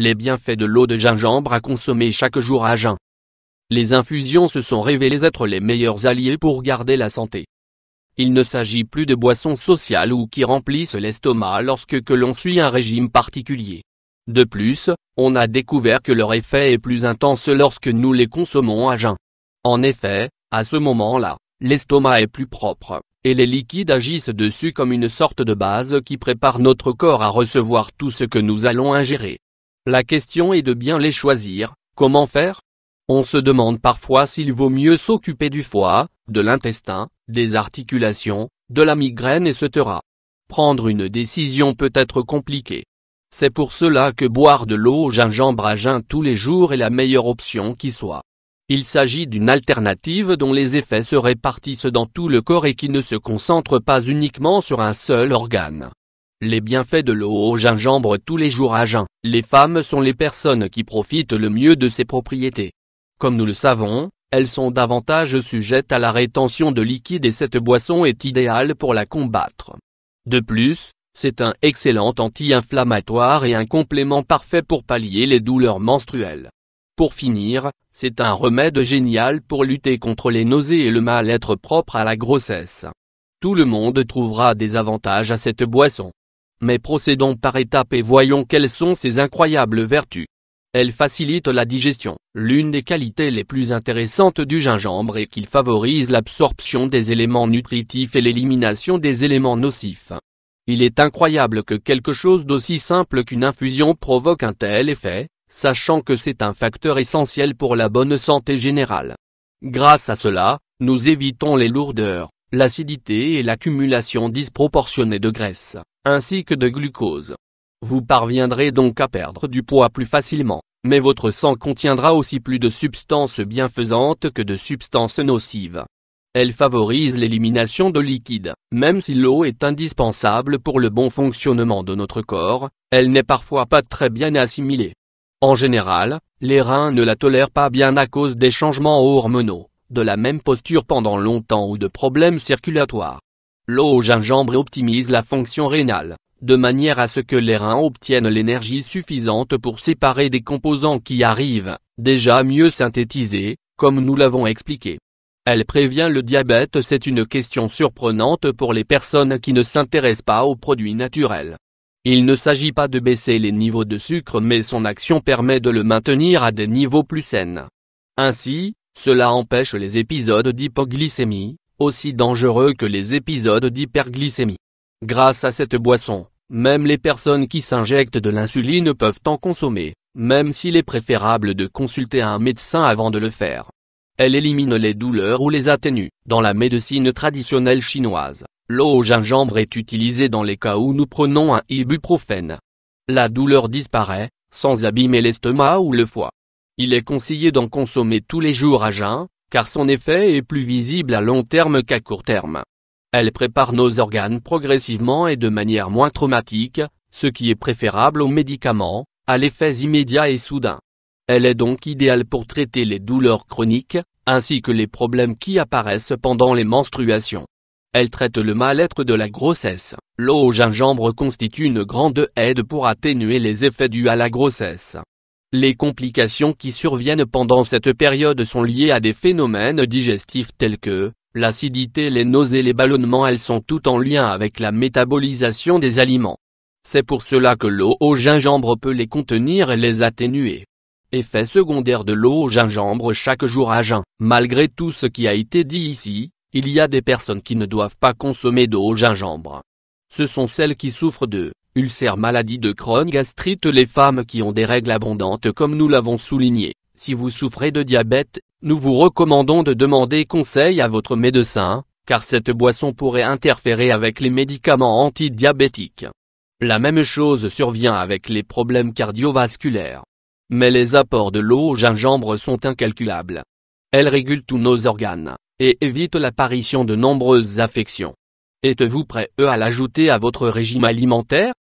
Les bienfaits de l'eau de gingembre à consommer chaque jour à jeun. Les infusions se sont révélées être les meilleurs alliés pour garder la santé. Il ne s'agit plus de boissons sociales ou qui remplissent l'estomac lorsque l'on suit un régime particulier. De plus, on a découvert que leur effet est plus intense lorsque nous les consommons à jeun. En effet, à ce moment-là, l'estomac est plus propre, et les liquides agissent dessus comme une sorte de base qui prépare notre corps à recevoir tout ce que nous allons ingérer. La question est de bien les choisir. Comment faire? On se demande parfois s'il vaut mieux s'occuper du foie, de l'intestin, des articulations, de la migraine etc. Prendre une décision peut être compliqué. C'est pour cela que boire de l'eau au gingembre à jeun tous les jours est la meilleure option qui soit. Il s'agit d'une alternative dont les effets se répartissent dans tout le corps et qui ne se concentrent pas uniquement sur un seul organe. Les bienfaits de l'eau au gingembre tous les jours à jeun. Les femmes sont les personnes qui profitent le mieux de ses propriétés. Comme nous le savons, elles sont davantage sujettes à la rétention de liquide et cette boisson est idéale pour la combattre. De plus, c'est un excellent anti-inflammatoire et un complément parfait pour pallier les douleurs menstruelles. Pour finir, c'est un remède génial pour lutter contre les nausées et le mal-être propre à la grossesse. Tout le monde trouvera des avantages à cette boisson. Mais procédons par étapes et voyons quelles sont ses incroyables vertus. Elle facilite la digestion. L'une des qualités les plus intéressantes du gingembre est qu'il favorise l'absorption des éléments nutritifs et l'élimination des éléments nocifs. Il est incroyable que quelque chose d'aussi simple qu'une infusion provoque un tel effet, sachant que c'est un facteur essentiel pour la bonne santé générale. Grâce à cela, nous évitons les lourdeurs, l'acidité et l'accumulation disproportionnée de graisse, ainsi que de glucose. Vous parviendrez donc à perdre du poids plus facilement, mais votre sang contiendra aussi plus de substances bienfaisantes que de substances nocives. Elle favorise l'élimination de liquide. Même si l'eau est indispensable pour le bon fonctionnement de notre corps, elle n'est parfois pas très bien assimilée. En général, les reins ne la tolèrent pas bien à cause des changements hormonaux, de la même posture pendant longtemps ou de problèmes circulatoires. L'eau au gingembre optimise la fonction rénale, de manière à ce que les reins obtiennent l'énergie suffisante pour séparer des composants qui arrivent, déjà mieux synthétisés, comme nous l'avons expliqué. Elle prévient le diabète. C'est une question surprenante pour les personnes qui ne s'intéressent pas aux produits naturels. Il ne s'agit pas de baisser les niveaux de sucre mais son action permet de le maintenir à des niveaux plus sains. Ainsi, cela empêche les épisodes d'hypoglycémie, aussi dangereux que les épisodes d'hyperglycémie. Grâce à cette boisson, même les personnes qui s'injectent de l'insuline peuvent en consommer, même s'il est préférable de consulter un médecin avant de le faire. Elle élimine les douleurs ou les atténue. Dans la médecine traditionnelle chinoise, l'eau au gingembre est utilisée dans les cas où nous prenons un ibuprofène. La douleur disparaît, sans abîmer l'estomac ou le foie. Il est conseillé d'en consommer tous les jours à jeun, car son effet est plus visible à long terme qu'à court terme. Elle prépare nos organes progressivement et de manière moins traumatique, ce qui est préférable aux médicaments, à l'effet immédiat et soudain. Elle est donc idéale pour traiter les douleurs chroniques, ainsi que les problèmes qui apparaissent pendant les menstruations. Elle traite le mal-être de la grossesse. L'eau au gingembre constitue une grande aide pour atténuer les effets dus à la grossesse. Les complications qui surviennent pendant cette période sont liées à des phénomènes digestifs tels que l'acidité, les nausées, les ballonnements. Elles sont toutes en lien avec la métabolisation des aliments. C'est pour cela que l'eau au gingembre peut les contenir et les atténuer. Effet secondaire de l'eau au gingembre chaque jour à jeun. Malgré tout ce qui a été dit ici, il y a des personnes qui ne doivent pas consommer d'eau au gingembre. Ce sont celles qui souffrent de ulcères, maladie de Crohn, gastrite, les femmes qui ont des règles abondantes comme nous l'avons souligné. Si vous souffrez de diabète, nous vous recommandons de demander conseil à votre médecin, car cette boisson pourrait interférer avec les médicaments antidiabétiques. La même chose survient avec les problèmes cardiovasculaires. Mais les apports de l'eau au gingembre sont incalculables. Elle régule tous nos organes, et évite l'apparition de nombreuses affections. Êtes-vous prêt à l'ajouter à votre régime alimentaire?